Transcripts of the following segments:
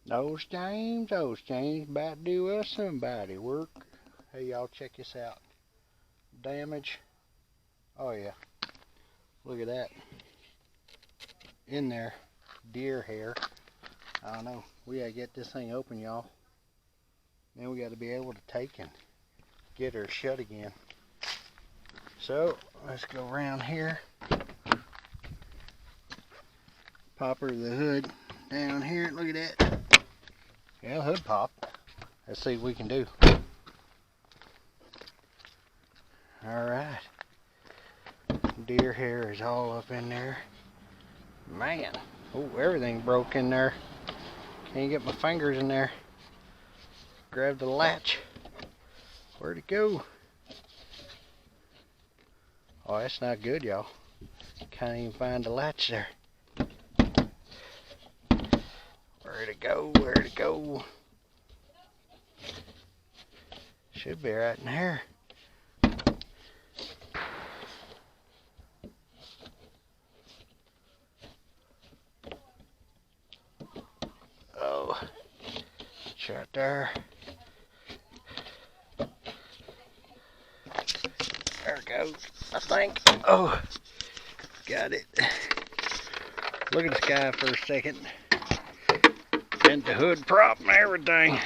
Otis James, about to do us some body work. Hey y'all, check this out. Damage. Oh yeah, look at that. In there, deer hair. I don't know. We gotta get this thing open, y'all. Then we gotta be able to take and get her shut again. So let's go around here. Pop her the hood down here. Look at that. Yeah, hood pop. Let's see what we can do. Alright. Deer hair is all up in there. Man. Oh, everything broke in there. Can't get my fingers in there. Grab the latch. Where'd it go? Oh, that's not good, y'all. Can't even find the latch there. Where'd it go? Where'd it go? Should be right in here. Oh, it's right there. There it goes, I think. Oh, got it. Look at the sky for a second. And the hood prop and everything.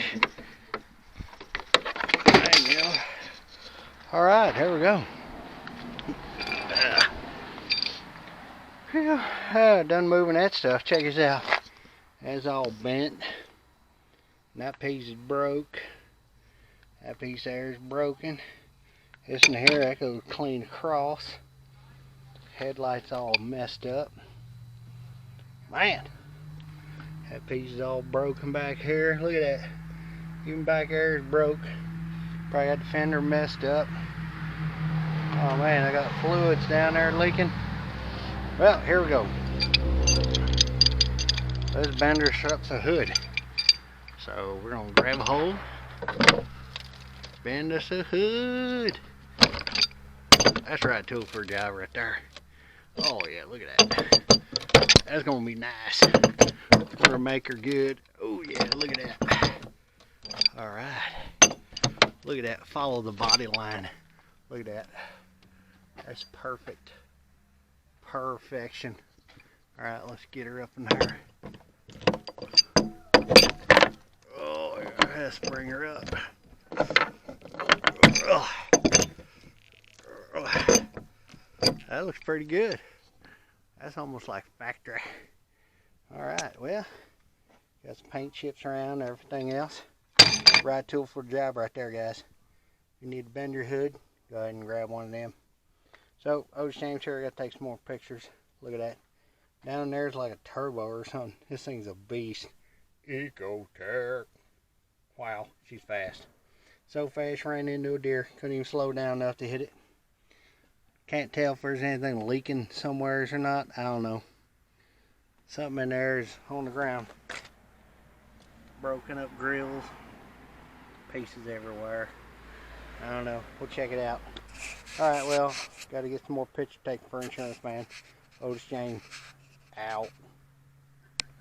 Dang, you know. Alright, here we go. Done moving that stuff. Check this out. That's all bent. And that piece is broke. That piece there is broken. This in here, that goes clean across. Headlights all messed up. Man, that piece is all broken back here. Look at that. Even back there is broke. Probably got the fender messed up. Oh man, I got fluids down there leaking. Well, here we go. Let's bend up the hood. So we're gonna grab a hole. Bend us a hood. That's the right tool for a job right there. Oh yeah, look at that. That's gonna be nice. We're gonna make her good. Oh yeah, look at that. Alright. Look at that. Follow the body line. Look at that. That's perfect. Perfection. Alright, let's get her up in there. Oh yeah, let's bring her up. That looks pretty good. That's almost like factory. Alright, well, got some paint chips around and everything else. Right tool for the job right there, guys. You need to bend your hood, go ahead and grab one of them. So, Otis James here, I gotta take some more pictures. Look at that. Down there's like a turbo or something. This thing's a beast. Eco-Tech. Wow, she's fast. So fast, ran into a deer. Couldn't even slow down enough to hit it. Can't tell if there's anything leaking somewheres or not. I don't know. Something in there is on the ground. Broken up grills. Pieces everywhere. I don't know. We'll check it out. Alright, well, got to get some more picture taken for insurance, man. Otis James out.